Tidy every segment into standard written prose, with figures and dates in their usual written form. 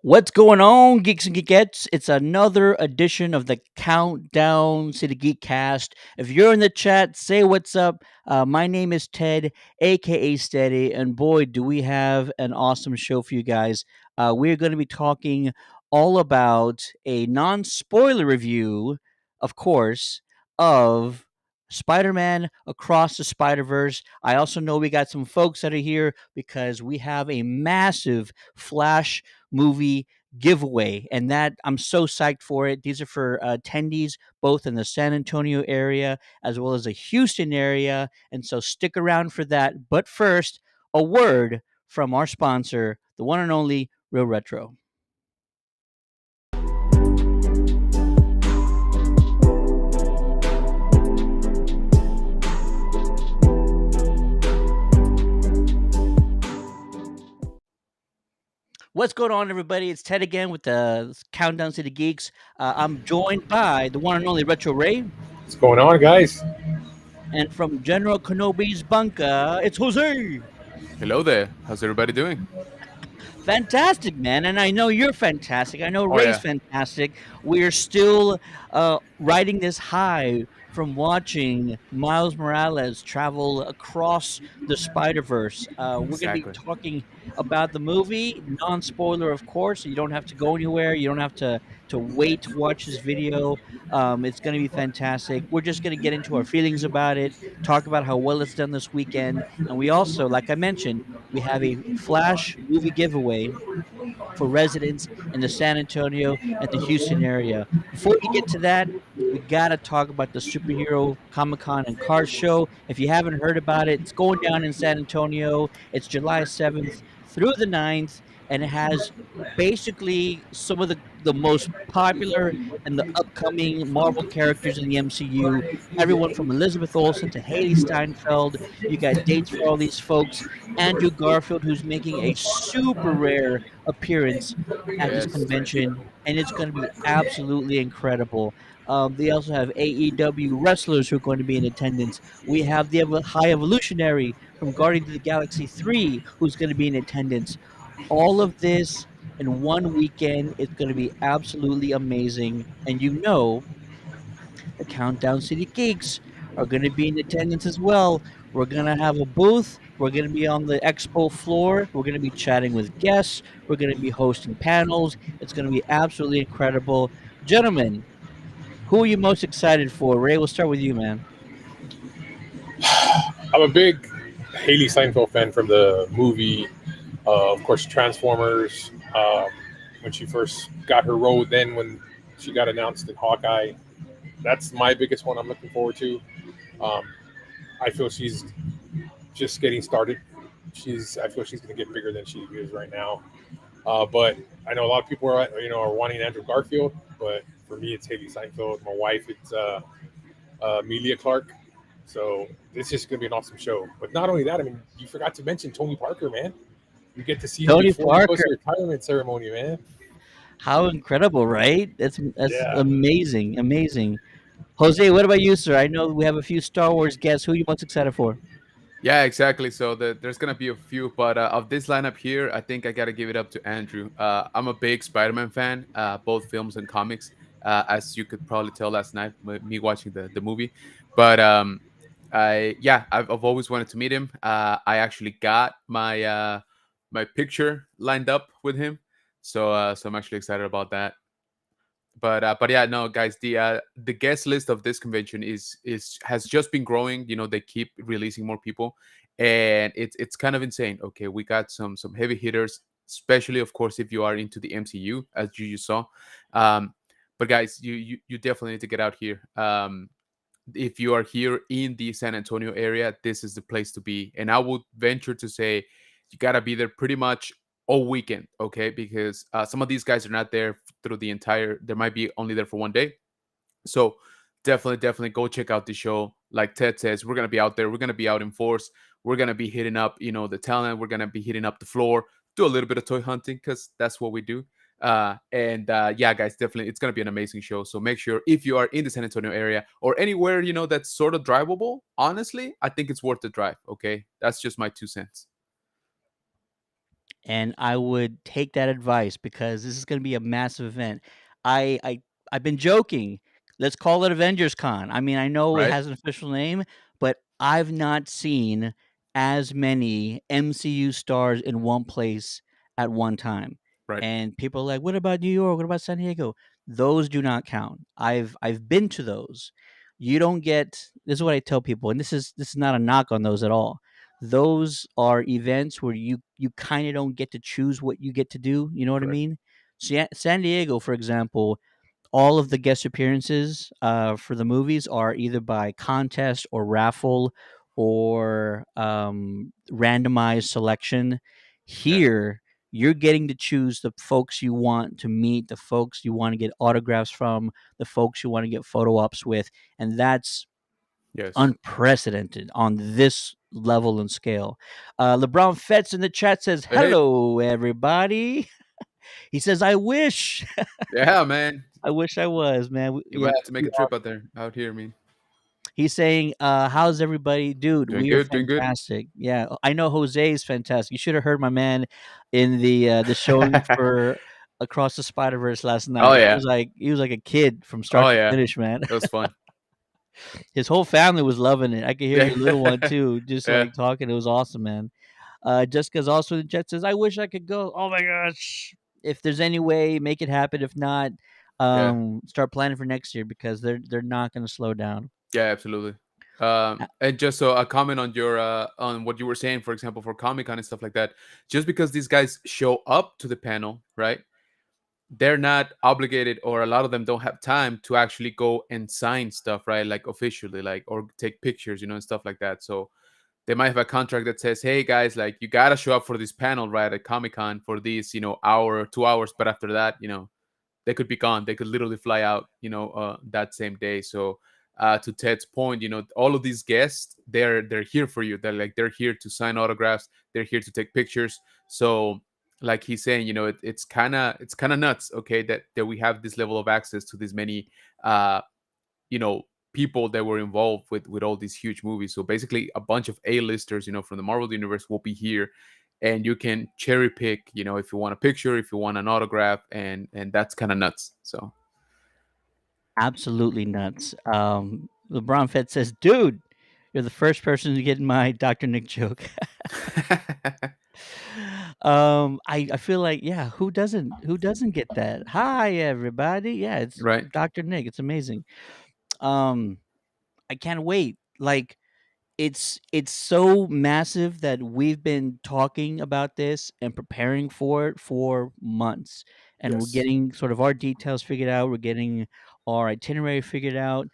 What's going on, geeks and geekettes? It's another edition of the Countdown to the Geekcast. If you're in the chat, say what's up. My name is Ted, aka Steady, and boy, do we have an awesome show for you guys. We're going to be talking all about a non spoiler review, of course, of Spider-Man Across the Spider-Verse. I also know we got some folks that are here because we have a massive Flash movie giveaway, and that I'm so psyched for it. These are for attendees both in the San Antonio area as well as the Houston area, and so stick around for that. But first, a word from our sponsor, the one and only Real Retro. What's going on, everybody? It's Ted again with the Countdown to the Geeks. I'm joined by the one and only Retro Ray, What's going on, guys? and from General Kenobi's bunker, it's Jose. Hello there. How's everybody doing? Fantastic, man. And I know you're fantastic. I know Oh Ray's yeah, fantastic. We're still riding this high from watching Miles Morales travel across the Spider-Verse. We're going to be exactly. talking about the movie, non-spoiler, of course. So you don't have to go anywhere. You don't have to wait to watch this video. It's going to be fantastic. We're just going to get into our feelings about it, talk about how well it's done this weekend. And we also, like I mentioned, we have a Flash movie giveaway for residents in the San Antonio and the Houston area. Before we get to that, we got to talk about the Superhero Comic Con and Cars Show. If you haven't heard about it, it's going down in San Antonio. It's July 7th through the 9th, and it has basically some of the most popular and the upcoming Marvel characters in the MCU. Everyone from Elizabeth Olsen to Haley Steinfeld. You got dates for all these folks. Andrew Garfield, who's making a super rare appearance at this Yes. convention, and it's going to be absolutely incredible. They also have AEW wrestlers who are going to be in attendance. We have the High Evolutionary from Guardians of the Galaxy 3 who's going to be in attendance. All of this in one weekend. It's going to be absolutely amazing. And you know, the Countdown City Geeks are going to be in attendance as well. We're going to have a booth. We're going to be on the expo floor. We're going to be chatting with guests. We're going to be hosting panels. It's going to be absolutely incredible. Gentlemen, who are you most excited for? Ray, we'll start with you, man. I'm a big Haley Steinfeld fan from the movie, of course, Transformers. When she first got her role, then when she got announced in Hawkeye, that's my biggest one I'm looking forward to. Um, I feel she's just getting started. I feel she's going to get bigger than she is right now. But I know a lot of people are wanting Andrew Garfield, but for me, it's Haley Steinfeld. My wife, it's Amelia Clark. So this is going to be an awesome show. But not only that, I mean, you forgot to mention Tony Parker, man. You get to see him Tony before he goes Parker. to retirement ceremony, man. How incredible, right? That's Yeah. amazing, amazing. Jose, what about you, sir? I know we have a few Star Wars guests. Who are you most excited for? Yeah, exactly. So there's gonna be a few, but of this lineup here, I think I gotta give it up to Andrew. I'm a big Spider-Man fan, both films and comics, as you could probably tell last night, me watching the movie. But I've always wanted to meet him. I actually got my picture lined up with him, so I'm actually excited about that. But yeah, no, guys, the guest list of this convention is has just been growing. You know, they keep releasing more people, and it's kind of insane. Okay, we got some heavy hitters, especially of course if you are into the MCU, as you saw. um but guys, you definitely need to get out here. If you are here in the San Antonio area, this is the place to be. And I would venture to say you got to be there pretty much all weekend, okay? Because some of these guys are not there through the entire, they might be only there for one day. So definitely go check out the show. Like Ted says, we're going to be out there. We're going to be out in force. We're going to be hitting up, the talent. We're going to be hitting up the floor, do a little bit of toy hunting because that's what we do. And yeah, guys, definitely it's going to be an amazing show. So make sure if you are in the San Antonio area or anywhere, that's sort of drivable, honestly, I think it's worth the drive. Okay. That's just my 2 cents. and I would take that advice because this is going to be a massive event. I I I've been joking. Let's call it Avengers Con. I mean, I know it Right. has an official name, but I've not seen as many MCU stars in one place at one time. Right. And people are like, "What about New York? What about San Diego?" Those do not count. I've been to those. You don't get. This is what I tell people, and this is not a knock on those at all. Those are events where you kind of don't get to choose what you get to do. You know what I Correct. mean? San Diego, for example, all of the guest appearances for the movies are either by contest or raffle or randomized selection. Yeah. Here, you're getting to choose the folks you want to meet, the folks you want to get autographs from, the folks you want to get photo ops with, and that's Yes. unprecedented on this level and scale. LeBron Fetz in the chat says, Hey, hey. "Hello, everybody." He says, "I wish, Yeah, man. I wish I was, man." You Yeah, might have to we make a are. trip out there, out here. I mean, He's saying, "How's everybody, dude? doing We are good, doing good. fantastic." Yeah, I know Jose is fantastic. You should have heard my man in the showing for Across the Spiderverse last Oh night. yeah. He was like a kid from Oh start to yeah. finish, man. It was fun. His whole family was loving it. I could hear Yeah. your little one too, just Yeah. like talking. It was awesome, man. Jessica's also in the chat says, "I wish I could go." Oh my gosh! If there's any way, make it happen. If not, Yeah. start planning for next year because they're not going to slow down. Yeah. Absolutely. A- And just so a comment on your on what you were saying, for example, for Comic Con and stuff like that. Just because these guys show up to the panel, right? They're not obligated, or a lot of them don't have time to actually go and sign stuff, right? Like officially, like, or take pictures, and stuff like that. So they might have a contract that says, "Hey guys, like, you gotta show up for this panel, right, at Comic Con for these, hour or 2 hours." But after that, they could be gone. They could literally fly out, that same day. So, to Ted's point, all of these guests, they're here for you. They're here to sign autographs. They're here to take pictures. So, like he's saying, it's kind of nuts, okay, that we have this level of access to this many, uh, you know, people that were involved with all these huge movies. So basically, a bunch of A-listers, from the Marvel universe will be here, and you can cherry pick, if you want a picture, if you want an autograph, and that's kind of nuts. So Absolutely nuts. LeBron Fett says, "Dude, you're the first person to get my Dr. Nick joke." I feel like, yeah, who doesn't get that? Hi everybody. Yeah, it's right. Dr. Nick. It's amazing. Um, I can't wait. Like it's so massive that we've been talking about this and preparing for it for months, and we're Yes. getting sort of our details figured out. We're getting our itinerary figured out.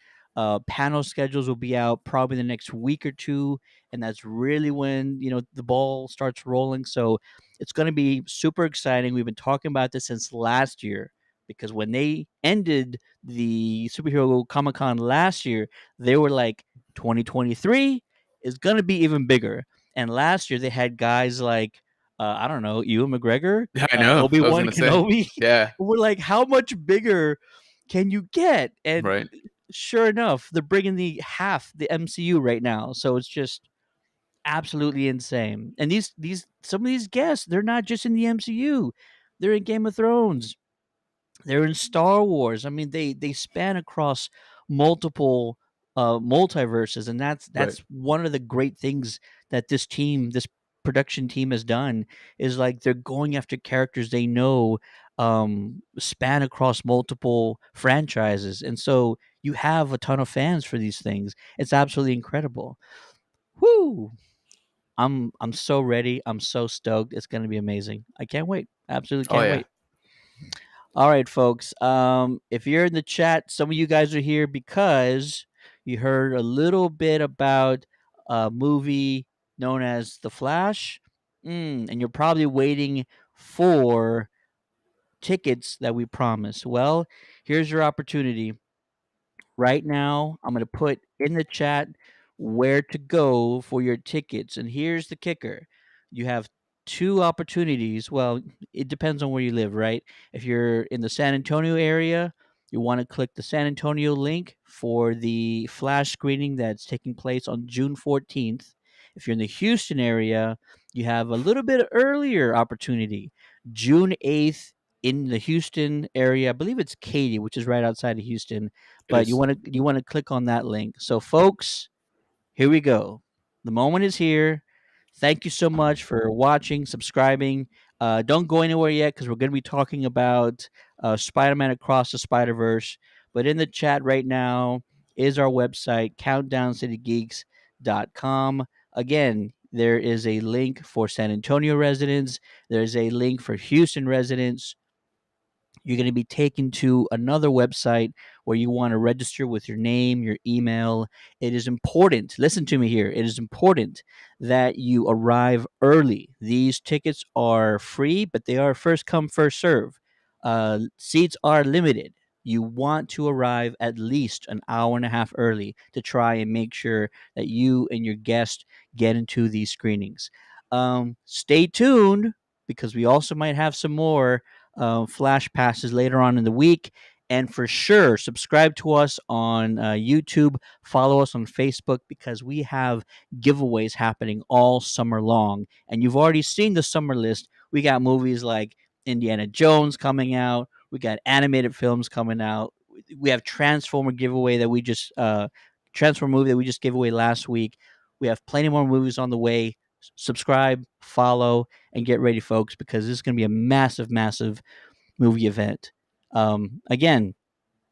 Panel schedules will be out probably the next week or two, and that's really when the ball starts rolling. So it's going to be super exciting. We've been talking about this since last year because when they ended the superhero Comic Con last year, they were like 2023 is going to be even bigger. And last year they had guys like I don't know, Ewan McGregor, I know. I was Obi-Wan gonna say. Kenobi. Yeah. We're like, how much bigger can you get? And Right. sure enough, they're bringing the MCU right now. So it's just absolutely insane. And these some of these guests, they're not just in the MCU. They're in Game of Thrones. They're in Star Wars. I mean, they span across multiple multiverses, and that's Right. that's one of the great things that this production team has done is like they're going after characters they know span across multiple franchises, and so you have a ton of fans for these things. It's absolutely incredible. Whoo! I'm so ready. I'm so stoked. It's going to be amazing. I can't wait. Absolutely Oh can't yeah. wait. All right, folks. If you're in the chat, some of you guys are here because you heard a little bit about a movie known as The Flash, and you're probably waiting for tickets that we promised. Well, here's your opportunity. Right now, I'm going to put in the chat where to go for your tickets. And here's the kicker: you have two opportunities. Well, it depends on where you live, right? If you're in the San Antonio area, you want to click the San Antonio link for the flash screening that's taking place on June 14th. If you're in the Houston area, You have a little bit earlier opportunity, June 8th in the Houston area. I believe it's Katy, which is right outside of Houston. It But is. you want to click on that link. So, folks, here we go. The moment is here. Thank you so much for watching, subscribing. Don't go anywhere yet because we're going to be talking about Spider-Man Across the Spider-Verse. But in the chat right now is our website, countdowncitygeeks.com. Again, there is a link for San Antonio residents. There's a link for Houston residents. You're going to be taken to another website where you want to register with your name, your email. It is important. Listen to me here. It is important that you arrive early. These tickets are free, but they are first come, first serve. Seats are limited. You want to arrive at least an hour and a half early to try and make sure that you and your guest get into these screenings. Stay tuned because we also might have some more flash passes later on in the week. And for sure, subscribe to us on YouTube, follow us on Facebook because we have giveaways happening all summer long. And you've already seen the summer list. We got movies like Indiana Jones coming out, we got animated films coming out, we have Transformer movie that we just gave away last week. We have plenty more movies on the way. Subscribe, follow, and get ready, folks, because this is going to be a massive, massive movie event. Again,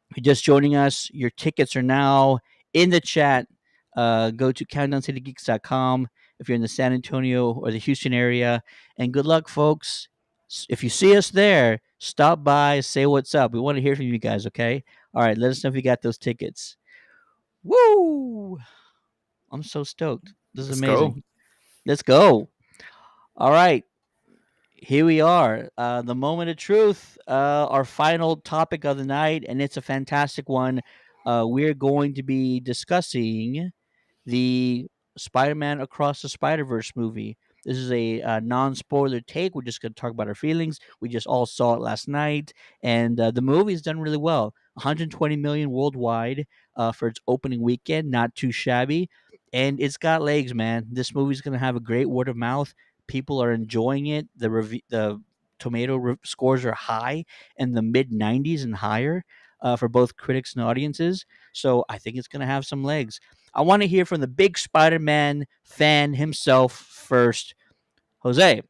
if you're just joining us, your tickets are now in the chat. Go to countdowncitygeeks.com if you're in the San Antonio or the Houston area. And good luck, folks. If you see us there, stop by, say what's up. We want to hear from you guys, okay? All right, let us know if you got those tickets. Woo! I'm so stoked. This is Let's go. amazing. Let's go. All right. Here we are, the moment of truth, our final topic of the night, and it's a fantastic one. We're going to be discussing the Spider-Man Across the Spider-Verse movie. This is a, non-spoiler take. We're just going to talk about our feelings. We just all saw it last night, and the movie's done really well. 120 million worldwide for its opening weekend, not too shabby, and it's got legs, man. This movie's going to have a great word of mouth. People are enjoying it. The tomato scores are high in the mid 90s and higher for both critics and audiences. So I think it's going to have some legs. I want to hear from the big Spider-Man fan himself first. Jose,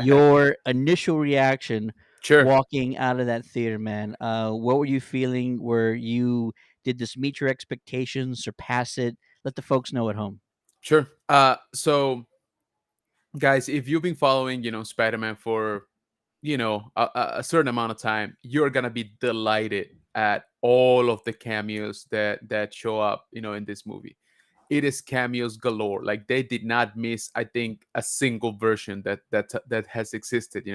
your initial reaction Sure. walking out of that theater, man. What were you feeling? Did this meet your expectations, surpass it? Let the folks know at home. Sure. So guys, if you've been following, Spider-Man for, a certain amount of time, you're gonna be delighted at all of the cameos that show up, in this movie. It is cameos galore. Like they did not miss, I think, a single version that has existed.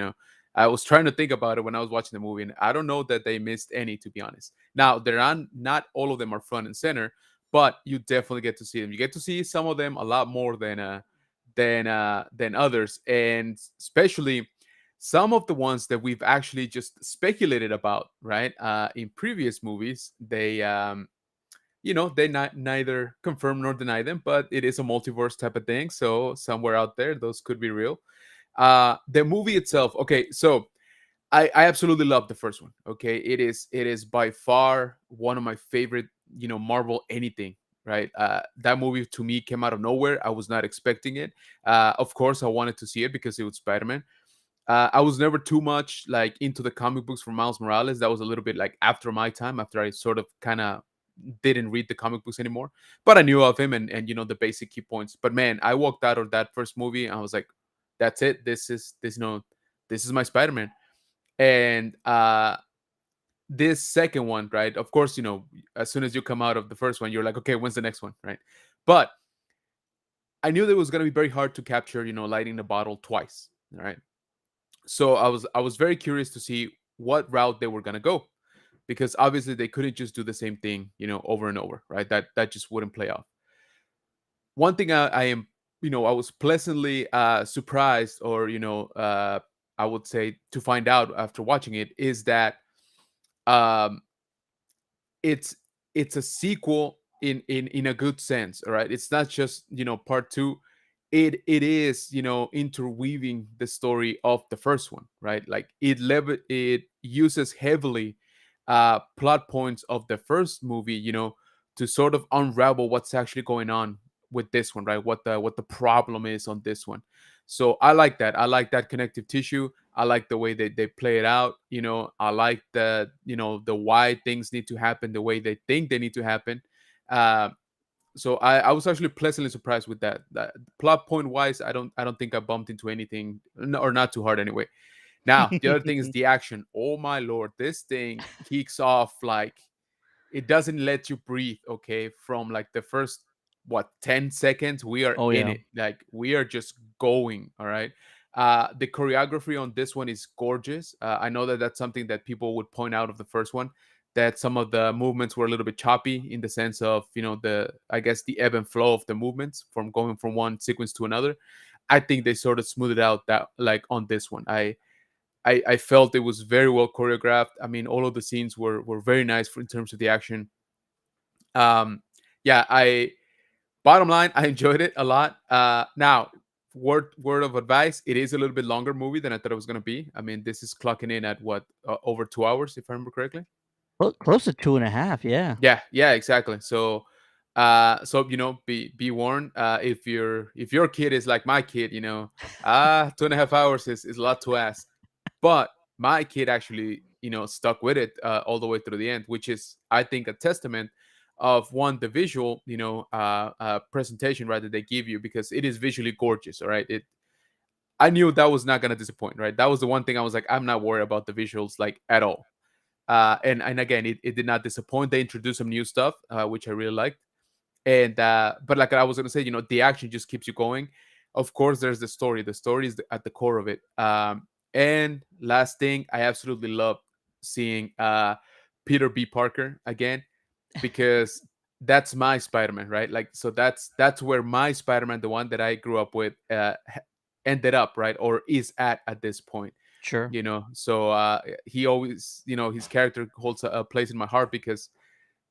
I was trying to think about it when I was watching the movie, and I don't know that they missed any, to be honest. Now, there are not all of them are front and center, but you definitely get to see them. You get to see some of them a lot more than others, and especially some of the ones that we've actually just speculated about, right? In previous movies, they neither confirm nor deny them, but it is a multiverse type of thing. So somewhere out there, those could be real. The movie itself, okay, so I absolutely love the first one. Okay, it is by far one of my favorite, Marvel anything. Right, that movie to me came out of nowhere. I was not expecting it. Of course, I wanted to see it because it was Spider-Man. I was never too much like into the comic books for Miles Morales. That was a little bit like after my time, after I sort of kind of didn't read the comic books anymore. But I knew of him and the basic key points. But man, I walked out of that first movie and I was like, that's it. This is my Spider-Man. And this second one, right? Of course, as soon as you come out of the first one, you're like, okay, when's the next one, right? But I knew that it was going to be very hard to capture, lighting the bottle twice, all right? So I was very curious to see what route they were going to go, because obviously they couldn't just do the same thing, over and over, right? That just wouldn't play off. One thing I am, I was pleasantly surprised, or I would say, to find out after watching it, is that um, it's it's a sequel in a good sense. All right, it's not just part two. it is, interweaving the story of the first one, right? Like it uses heavily plot points of the first movie, to sort of unravel what's actually going on with this one, right? What the problem is on this one. So I like that. I like that connective tissue. I like the way they play it out. I like the why things need to happen the way they think they need to happen. Uh, so I was actually pleasantly surprised with that. That plot point wise, I don't think I bumped into anything, or not too hard anyway. Now the other thing is the action. Oh my lord, this thing kicks off like it doesn't let you breathe. Okay, from like the first, what, 10 seconds we are Oh in yeah. it, like we are just going. All right. The choreography on this one is gorgeous. I know that that's something that people would point out of the first one, that some of the movements were a little bit choppy in the sense of, the, I guess, the ebb and flow of the movements from going from one sequence to another. I think they sort of smoothed it out, that like on this one. I felt it was very well choreographed. I mean, all of the scenes were very nice in terms of the action. Um, yeah, I bottom line, I enjoyed it a lot. Now, word of advice: it is a little bit longer movie than I thought it was gonna be. I mean, this is clocking in at what, over 2 hours, if I remember correctly. Close to 2.5. Yeah. Yeah, exactly. So, be warned. If your kid is like my kid, 2.5 hours is a lot to ask. But my kid actually, stuck with it all the way through the end, which is, I think, a testament of one, the visual, presentation, right, that they give you, because it is visually gorgeous. All right, I knew that was not gonna disappoint. Right, that was the one thing I was like, I'm not worried about the visuals like at all. And again, it did not disappoint. They introduced some new stuff, which I really liked. And but like I was gonna say, the action just keeps you going. Of course, there's the story. The story is at the core of it. And last thing, I absolutely love seeing Peter B. Parker again, because that's my Spider-Man, right? Like, so that's where my Spider-Man, the one that I grew up with, ended up, right, or is at this point. Sure. So he always, his character holds a place in my heart, because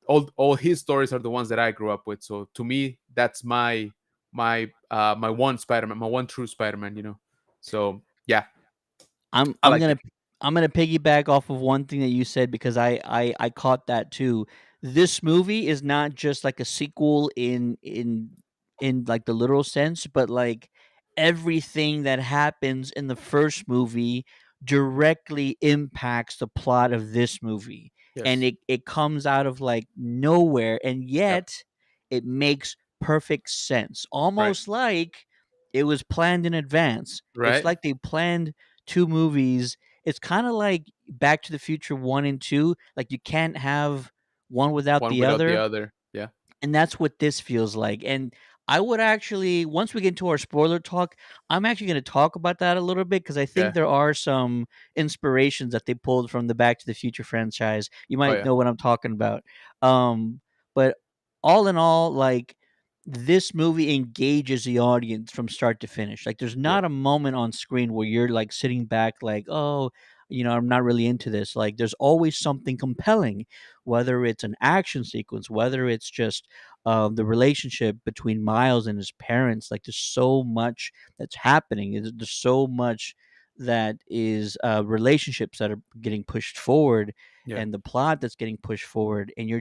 all his stories are the ones that I grew up with. So to me, that's my one Spider-Man, my one true Spider-Man. So yeah, I'm I I'm liked gonna it. I'm gonna piggyback off of one thing that you said, because I caught that too. This movie is not just like a sequel in like the literal sense, but like everything that happens in the first movie directly impacts the plot of this movie. And Yes. it comes out of like nowhere, and Yep. yet it makes perfect sense. Right. Almost like it was planned in advance. It's Right. like they planned 2 movies. It's kinda like Back to the Future 1 and 2, like, you can't have one without One the without the other, other. Yeah. and that's what this feels like. And I would actually, once we get into our spoiler talk, I'm actually gonna talk about that a little bit, because I think Yeah. there are some inspirations that they pulled from the Back to the Future franchise. You Oh might yeah. know what I'm talking about. But all in all, like, this movie engages the audience from start to finish. Like, there's Yeah. not a moment on screen where you're, like, sitting back like, "Oh, I'm not really into this." Like, there's always something compelling, whether it's an action sequence, whether it's just the relationship between Miles and his parents. Like, there's so much that's happening. There's so much that is relationships that are getting pushed forward, Yeah. and the plot that's getting pushed forward, and you're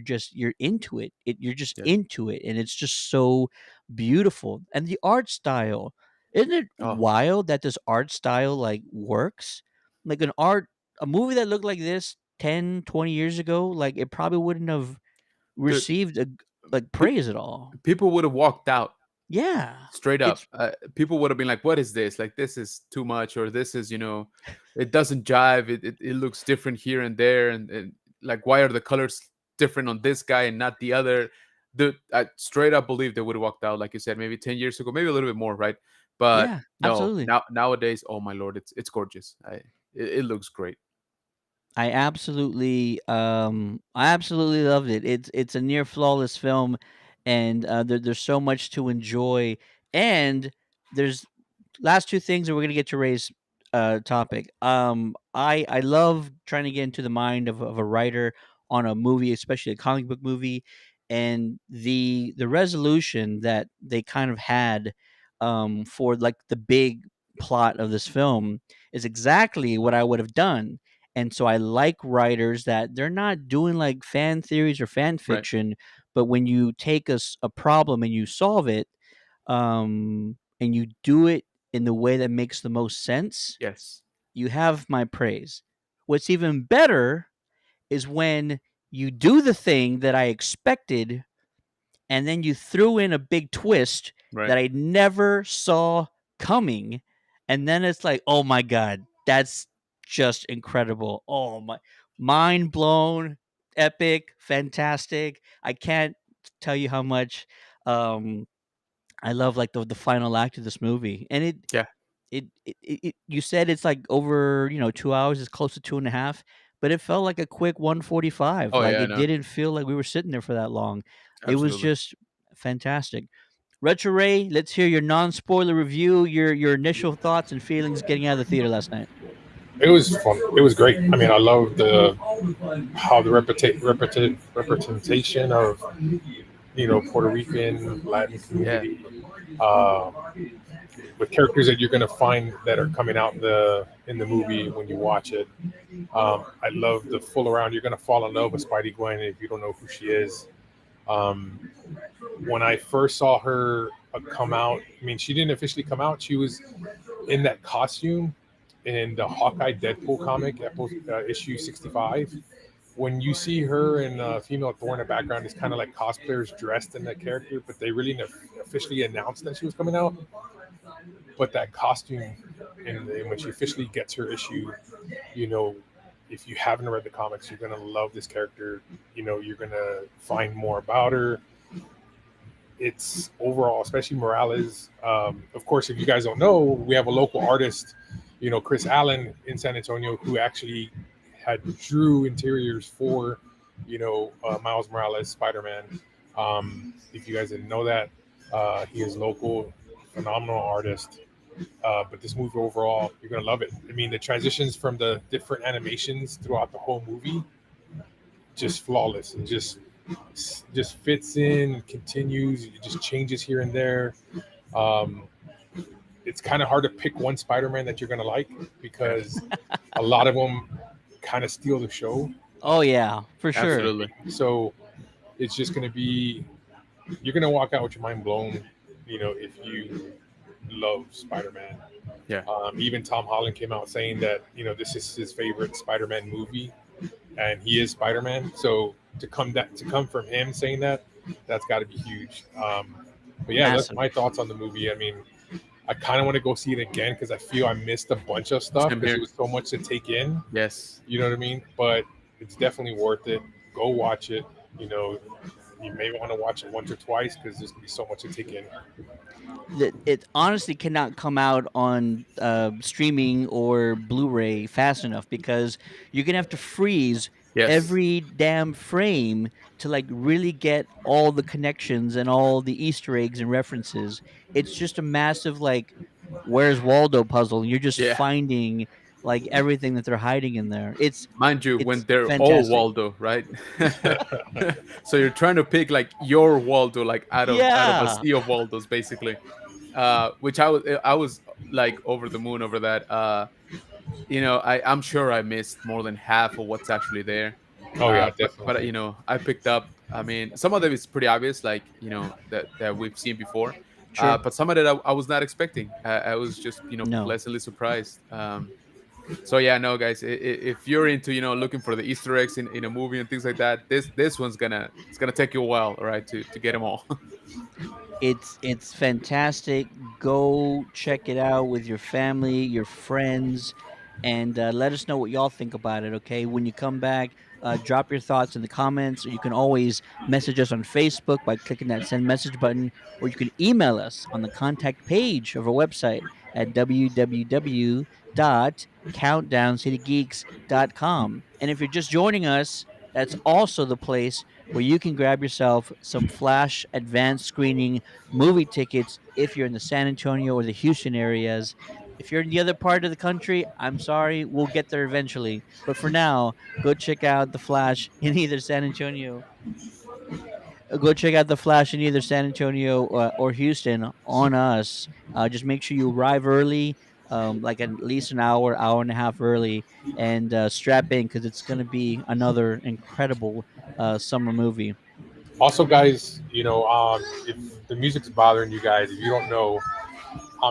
into it. You're just Yeah. into it, and it's just so beautiful. And the art style, isn't it Oh, wild that this art style like works? Like, a movie that looked like this 10, 20 years ago, like, it probably wouldn't have dude, received like pe- praise at all. people would have walked out. Yeah. Straight up, It's people would have been like, "What is this? Like, this is too much," or "This is, it doesn't jive. It looks different here and there, and like, why are the colors different on this guy and not the other?" I straight up believe they would have walked out, like you said, maybe 10 years ago, maybe a little bit more, right? But Yeah, no, absolutely. nowadays, oh my lord, it's gorgeous. It looks great. I absolutely loved it. It's a near flawless film, and there's so much to enjoy. And there's last two things, and we're gonna get to Ray's topic. I love trying to get into the mind of a writer on a movie, especially a comic book movie, and the resolution that they kind of had for like the big plot of this film is exactly what I would have done. And so I like writers that they're not doing like fan theories or fan Right. fiction, but when you take a problem and you solve it, and you do it in the way that makes the most sense, Yes. you have my praise. What's even better is when you do the thing that I expected and then you threw in a big twist Right. that I never saw coming. And then it's like, oh my God, that's just incredible. Oh my, mind blown, epic, fantastic. I can't tell you how much um, I love like the final act of this movie. And Yeah. you said it's like over 2 hours, it's close to 2.5, but it felt like a quick 145. Oh Like yeah. it No. didn't feel like we were sitting there for that long. It was Absolutely. just fantastic. Retro Ray, let's hear your non-spoiler review, your initial thoughts and feelings getting out of the theater last night. It was fun. It was great. I mean, I love the how the representation of Puerto Rican Latin Yeah. community, uh, with characters that you're going to find that are coming out in the movie when you watch it. I love the full around. You're going to fall in love with Spidey Gwen if you don't know who she is. Um, when I first saw her come out, I mean, she didn't officially come out. She was in that costume in the Hawkeye Deadpool comic, issue 65. When you see her and female Thor in the background, it's kind of like cosplayers dressed in that character, but they really officially announced that she was coming out. But that costume, and when she officially gets her issue, you know, if you haven't read the comics, you're gonna love this character. You're gonna find more about her. It's overall, especially Morales. Of course, if you guys don't know, we have a local artist, Chris Allen in San Antonio, who actually had drew interiors for, Miles Morales, Spider-Man. If you guys didn't know that, he is local, phenomenal artist. But this movie overall, you're gonna love it. I mean, the transitions from the different animations throughout the whole movie, just flawless, and just fits in, continues, it just changes here and there. Um, it's kind of hard to pick one Spider-Man that you're gonna like because a lot of them kind of steal the show. Oh yeah, for sure. Absolutely. So it's just gonna be, you're gonna walk out with your mind blown, if you love Spider-Man. Yeah. Even Tom Holland came out saying that this is his favorite Spider-Man movie, and he is Spider-Man. So to come from him saying that, that's got to be huge. But yeah, that's Massive. my thoughts on the movie. I mean, I kind of want to go see it again because I feel I missed a bunch of stuff Same because here. it was so much to take in. Yes. You know what I mean? But it's definitely worth it. Go watch it. You may want to watch it once or twice because there's gonna be so much to take in. That it honestly cannot come out on streaming or Blu-ray fast enough because you're gonna have to freeze Yes. every damn frame to like really get all the connections and all the Easter eggs and references. It's just a massive like where's Waldo puzzle. You're just Yeah. finding like everything that they're hiding in there. Mind you, when It's they're all fantastic. Waldo, right? So you're trying to pick like your Waldo, like out of a Yeah. sea of Waldos, basically. Which I was like over the moon over that. I'm sure I missed more than half of what's actually there. Oh yeah, But definitely. I picked up. I mean, some of them is pretty obvious, like that we've seen before. Sure. But some of it I was not expecting. I was just No. pleasantly surprised. So yeah, no, guys, if you're into looking for the Easter eggs in a movie and things like that, this one's gonna take you a while, all right, to get them all. It's fantastic. Go check it out with your family, your friends, and let us know what y'all think about it. Okay, when you come back, drop your thoughts in the comments, or you can always message us on Facebook by clicking that send message button, or you can email us on the contact page of our website at www.countdowncitygeeks.com. And if you're just joining us, that's also the place where you can grab yourself some flash advanced screening movie tickets if you're in the San Antonio or the Houston areas. If you're in the other part of the country, I'm sorry, we'll get there eventually. But for now, go check out The Flash in either San Antonio go check out the Flash in either San Antonio or Houston on us. Just make sure you arrive early, like at least an hour, hour and a half early, and strap in because it's going to be another incredible summer movie. Also, guys, if the music's bothering you guys, if you don't know,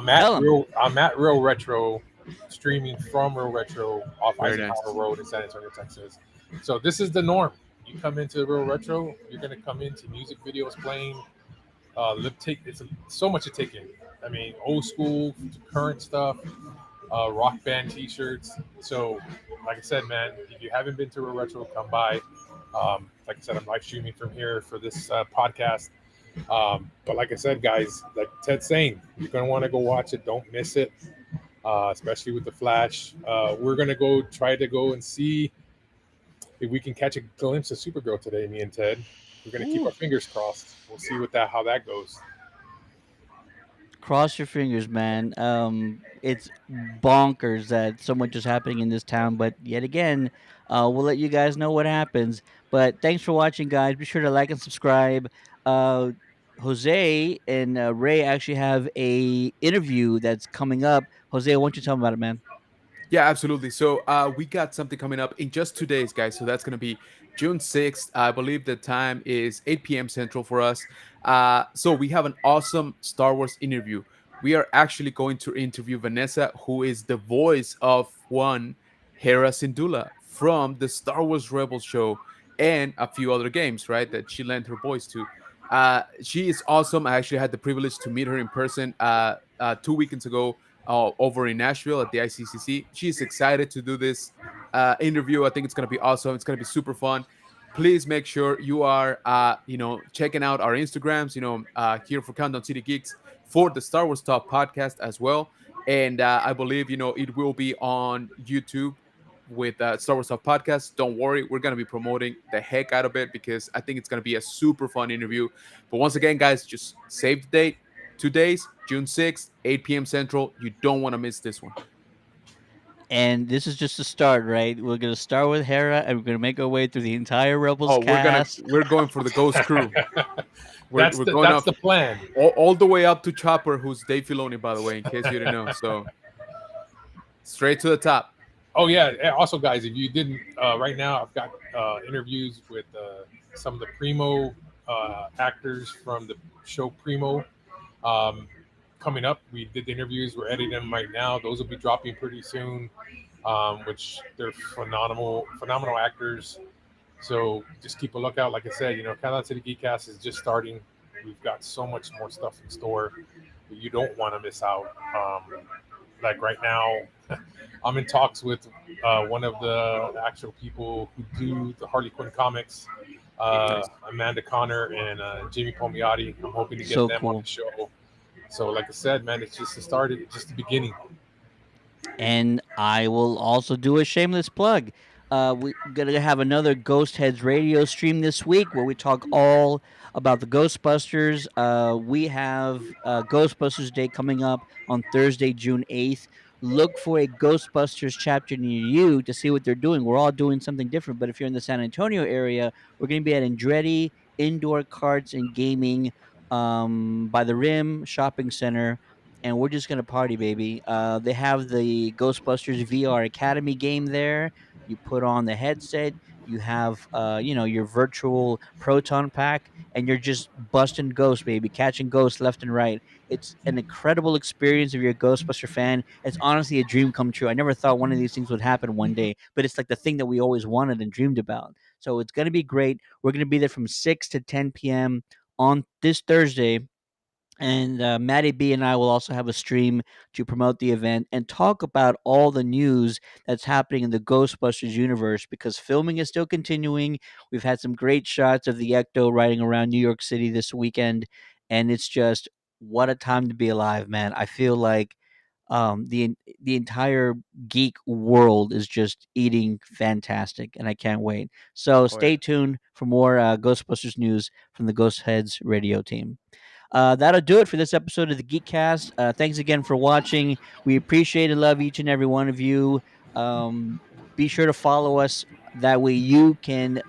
Tell them. I'm at Real Retro, streaming from Real Retro off Very nice. Eisenhower Road in San Antonio, Texas. So this is the norm. You come into Real Retro, you're gonna come into music videos playing, lip take. It's so much to take in. I mean, old school to current stuff, rock band T-shirts. So, like I said, man, if you haven't been to Real Retro, come by. Like I said, I'm live streaming from here for this podcast. But like I said, guys, like Ted's saying, you're gonna want to go watch it. Don't miss it, especially with the Flash. We're gonna go try to go and see if we can catch a glimpse of Supergirl today. Me and Ted, we're gonna keep Ooh. our fingers crossed. We'll see what that how that goes. Cross your fingers, man. It's bonkers that so much is happening in this town, but yet again, we'll let you guys know what happens. But thanks for watching, guys. Be sure to like and subscribe. Uh, Jose and Ray actually have a interview that's coming up. Jose, why don't you tell me about it, man? Yeah, absolutely. So we got something coming up in just 2 days, guys. So that's going to be June 6th. I believe the time is 8 p.m. Central for us. So we have an awesome Star Wars interview. We are actually going to interview Vanessa, who is the voice of one Hera Syndulla from the Star Wars Rebels show and a few other games, right? That she lent her voice to. She is awesome. I actually had the privilege to meet her in person 2 weekends ago over in Nashville at the ICCC. She's excited to do this interview. I think it's going to be awesome. It's going to be super fun. Please make sure you are, checking out our Instagrams, here for Countdown City Geeks for the Star Wars Talk podcast as well. And I believe, it will be on YouTube with Star Wars Talk podcast. Don't worry, we're going to be promoting the heck out of it because I think it's going to be a super fun interview. But once again, guys, just save the date. 2 days, June 6th, 8 p.m. Central. You don't want to miss this one. And this is just the start, right? We're gonna start with Hera, and we're gonna make our way through the entire Rebels Oh, cast. we're going for the Ghost Crew. We're going That's up the plan. all the way up to Chopper, who's Dave Filoni, by the way, in case you didn't know. So straight to the top. Oh yeah. Also, guys, if you didn't, right now I've got interviews with some of the Primo actors from the show Primo. Coming up, we did the interviews. We're editing them right now. Those will be dropping pretty soon. Which they're phenomenal actors. So just keep a lookout. Like I said, Countdown City Geekcast is just starting. We've got so much more stuff in store that you don't want to miss out. Like right now, I'm in talks with one of the actual people who do the Harley Quinn comics, Nice. Amanda Connor and Jamie Palmiotti. I'm hoping to get So them on cool. the show. So, like I said, man, it's just the start. It's just the beginning. And I will also do a shameless plug. We're gonna have another Ghost Heads radio stream this week where we talk all about the Ghostbusters. We have Ghostbusters Day coming up on Thursday, June 8th. Look for a Ghostbusters chapter near you to see what they're doing. We're all doing something different, but if you're in the San Antonio area, we're going to be at Andretti Indoor Carts and Gaming by the Rim Shopping Center, and we're just gonna party, baby. They have the Ghostbusters VR Academy game there. You put on the headset. You have, your virtual proton pack, and you're just busting ghosts, baby, catching ghosts left and right. It's an incredible experience if you're a Ghostbuster fan. It's honestly a dream come true. I never thought one of these things would happen one day, but it's like the thing that we always wanted and dreamed about. So it's gonna be great. We're gonna be there from 6 to 10 p.m. on this Thursday, and Maddie B and I will also have a stream to promote the event and talk about all the news that's happening in the Ghostbusters universe because filming is still continuing. We've had some great shots of the Ecto riding around New York City this weekend, and it's just what a time to be alive, man. I feel like the entire geek world is just eating fantastic, and I can't wait. So Oh yeah. stay tuned for more Ghostbusters news from the Ghost Heads radio team. That'll do it for this episode of the Geekcast. Thanks again for watching. We appreciate and love each and every one of you. Um, be sure to follow us. That way you can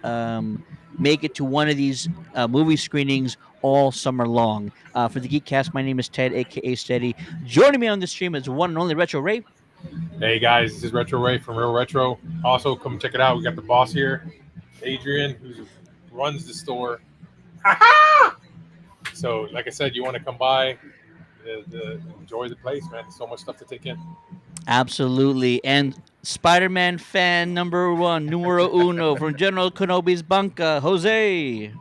make it to one of these movie screenings all summer long. For the Geekcast, my name is Ted, aka Steady. Joining me on the stream is one and only Retro Ray. Hey guys, this is Retro Ray from Real Retro. Also, come check it out. We got the boss here, Adrian, who runs the store. So, like I said, you want to come by, enjoy the place, man. There's so much stuff to take in. Absolutely. And Spider-Man fan number one, numero uno, from General Kenobi's Banca, Jose.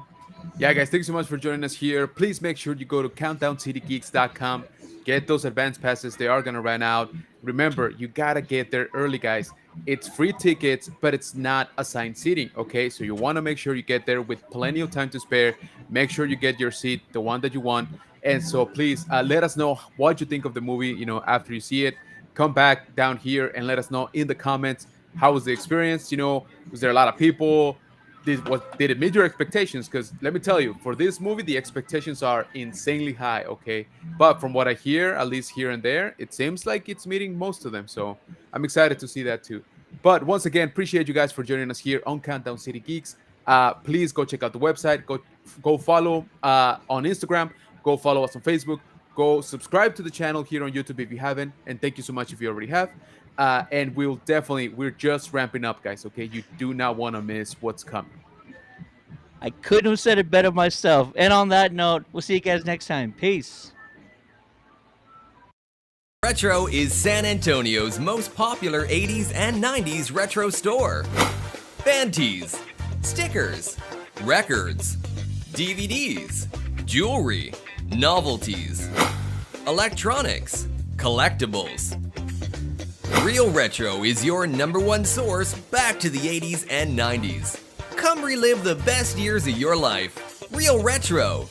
Yeah, guys, thanks so much for joining us here. Please make sure you go to countdowncitygeeks.com. Get those advance passes. They are going to run out. Remember, you got to get there early, guys. It's free tickets, but it's not assigned seating, okay? So you want to make sure you get there with plenty of time to spare. Make sure you get your seat, the one that you want. And so please let us know what you think of the movie, after you see it. Come back down here and let us know in the comments, how was the experience? Was there a lot of people? Did it meet your expectations? Because let me tell you, for this movie, the expectations are insanely high, okay? But from what I hear, at least here and there, it seems like it's meeting most of them. So I'm excited to see that too. But once again, appreciate you guys for joining us here on Countdown City Geeks. Please go check out the website. Go follow on Instagram. Go follow us on Facebook. Go subscribe to the channel here on YouTube if you haven't. And thank you so much if you already have. And we're just ramping up, guys, okay? You do not want to miss what's coming. I couldn't have said it better myself. And on that note, we'll see you guys next time. Peace. Retro is San Antonio's most popular 80s and 90s retro store. Fan tees, stickers, records, DVDs, jewelry, novelties, electronics, collectibles. Real Retro is your #1 source back to the 80s and 90s. Come relive the best years of your life. Real Retro.